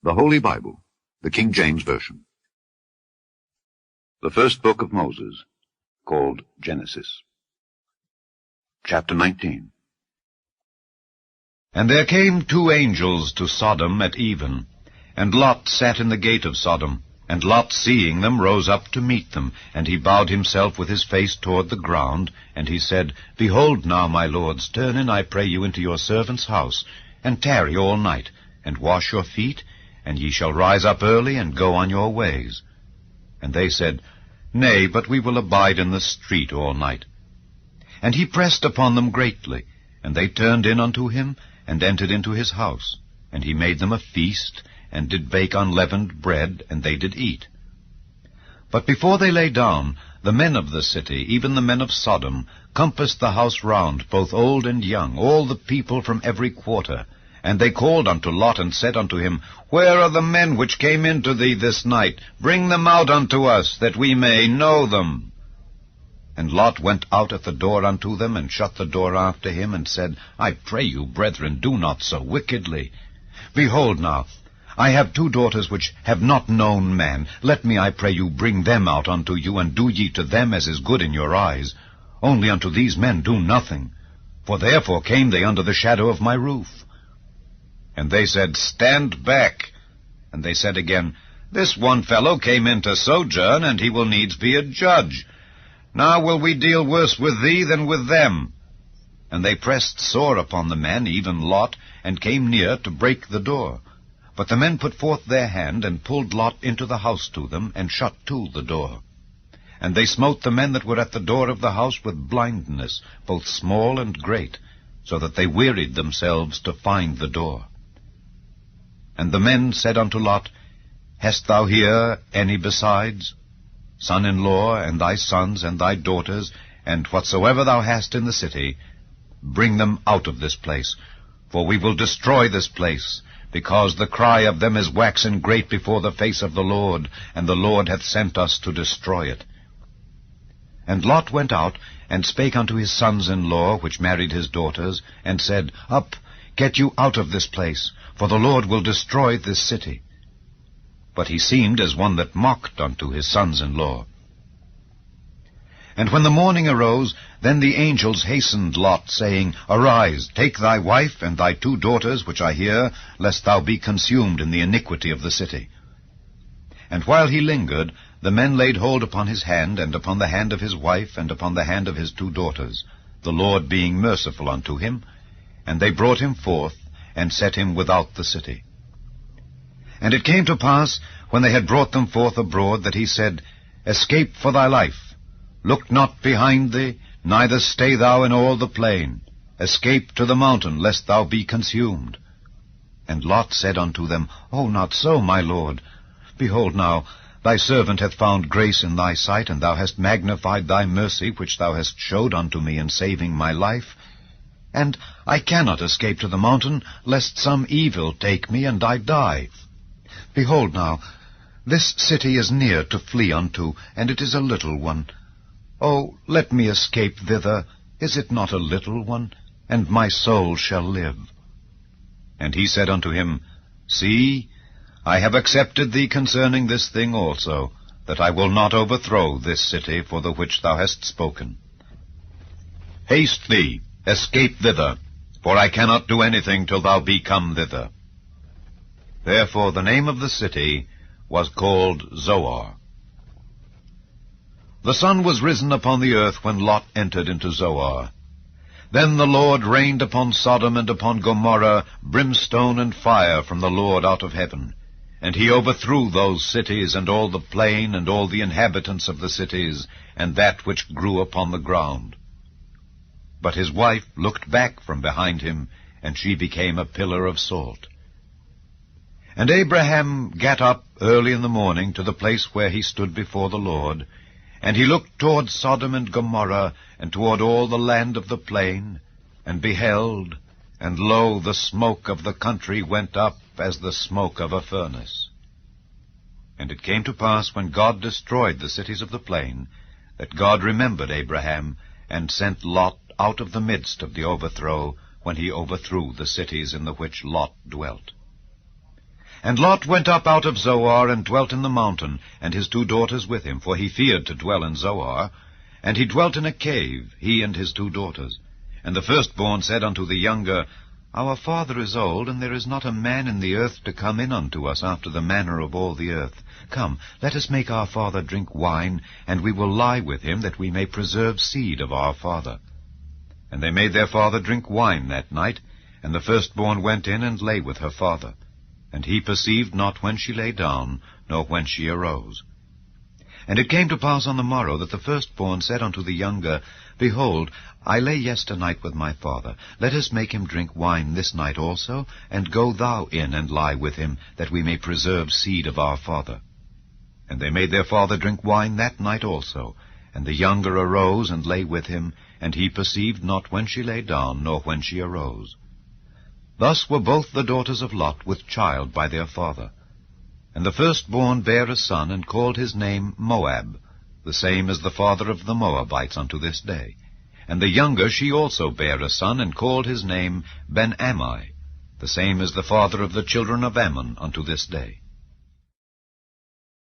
The Holy Bible, the King James Version. The first book of Moses, called Genesis. Chapter 19. And there came 2 angels to Sodom at even, and Lot sat in the gate of Sodom. And Lot, seeing them, rose up to meet them, and he bowed himself with his face toward the ground, and he said, Behold now, my lords, turn in, I pray you, into your servant's house, and tarry all night, and wash your feet, and ye shall rise up early, and go on your ways. And they said, Nay, but we will abide in the street all night. And he pressed upon them greatly, and they turned in unto him, and entered into his house. And he made them a feast, and did bake unleavened bread, and they did eat. But before they lay down, the men of the city, even the men of Sodom, compassed the house round, both old and young, all the people from every quarter. And they called unto Lot, and said unto him, Where are the men which came into thee this night? Bring them out unto us, that we may know them. And Lot went out at the door unto them, and shut the door after him, and said, I pray you, brethren, do not so wickedly. Behold now, I have 2 daughters which have not known man. Let me, I pray you, bring them out unto you, and do ye to them as is good in your eyes. Only unto these men do nothing, for therefore came they under the shadow of my roof. And they said, Stand back. And they said again, This one fellow came in to sojourn, and he will needs be a judge. Now will we deal worse with thee than with them. And they pressed sore upon the men, even Lot, and came near to break the door. But the men put forth their hand, and pulled Lot into the house to them, and shut to the door. And they smote the men that were at the door of the house with blindness, both small and great, so that they wearied themselves to find the door. And the men said unto Lot, Hast thou here any besides? Son-in-law, and thy sons, and thy daughters, and whatsoever thou hast in the city, bring them out of this place, for we will destroy this place, because the cry of them is waxen great before the face of the Lord, and the Lord hath sent us to destroy it. And Lot went out, and spake unto his sons-in-law, which married his daughters, and said, Up, get you out of this place, for the Lord will destroy this city. But he seemed as one that mocked unto his sons-in-law. And when the morning arose, then the angels hastened Lot, saying, Arise, take thy wife and thy 2 daughters, which are here, lest thou be consumed in the iniquity of the city. And while he lingered, the men laid hold upon his hand, and upon the hand of his wife, and upon the hand of his 2 daughters, the Lord being merciful unto him, and they brought him forth, and set him without the city. And it came to pass, when they had brought them forth abroad, that he said, Escape for thy life. Look not behind thee, neither stay thou in all the plain. Escape to the mountain, lest thou be consumed. And Lot said unto them, O not so, my lord. Behold now, thy servant hath found grace in thy sight, and thou hast magnified thy mercy, which thou hast showed unto me in saving my life. And I cannot escape to the mountain, lest some evil take me, and I die. Behold now, this city is near to flee unto, and it is a little one. Oh, let me escape thither. Is it not a little one? And my soul shall live. And he said unto him, See, I have accepted thee concerning this thing also, that I will not overthrow this city for the which thou hast spoken. Haste thee, escape thither, for I cannot do anything till thou be come thither. Therefore the name of the city was called Zoar. The sun was risen upon the earth when Lot entered into Zoar. Then the Lord rained upon Sodom and upon Gomorrah brimstone and fire from the Lord out of heaven. And he overthrew those cities, and all the plain, and all the inhabitants of the cities, and that which grew upon the ground. But his wife looked back from behind him, and she became a pillar of salt. And Abraham gat up early in the morning to the place where he stood before the Lord, and he looked toward Sodom and Gomorrah, and toward all the land of the plain, and beheld, and lo, the smoke of the country went up as the smoke of a furnace. And it came to pass, when God destroyed the cities of the plain, that God remembered Abraham, and sent Lot out of the midst of the overthrow, when he overthrew the cities in the which Lot dwelt. And Lot went up out of Zoar, and dwelt in the mountain, and his 2 daughters with him, for he feared to dwell in Zoar. And he dwelt in a cave, he and his 2 daughters. And the firstborn said unto the younger, Our father is old, and there is not a man in the earth to come in unto us after the manner of all the earth. Come, let us make our father drink wine, and we will lie with him, that we may preserve seed of our father. And they made their father drink wine that night, and the firstborn went in and lay with her father. And he perceived not when she lay down, nor when she arose. And it came to pass on the morrow that the firstborn said unto the younger, Behold, I lay yesternight with my father. Let us make him drink wine this night also, and go thou in and lie with him, that we may preserve seed of our father. And they made their father drink wine that night also. And the younger arose and lay with him, and he perceived not when she lay down, nor when she arose. Thus were both the daughters of Lot with child by their father. And the firstborn bare a son, and called his name Moab. The same is the father of the Moabites unto this day. And the younger she also bare a son, and called his name Ben-Ammi. The same is the father of the children of Ammon unto this day.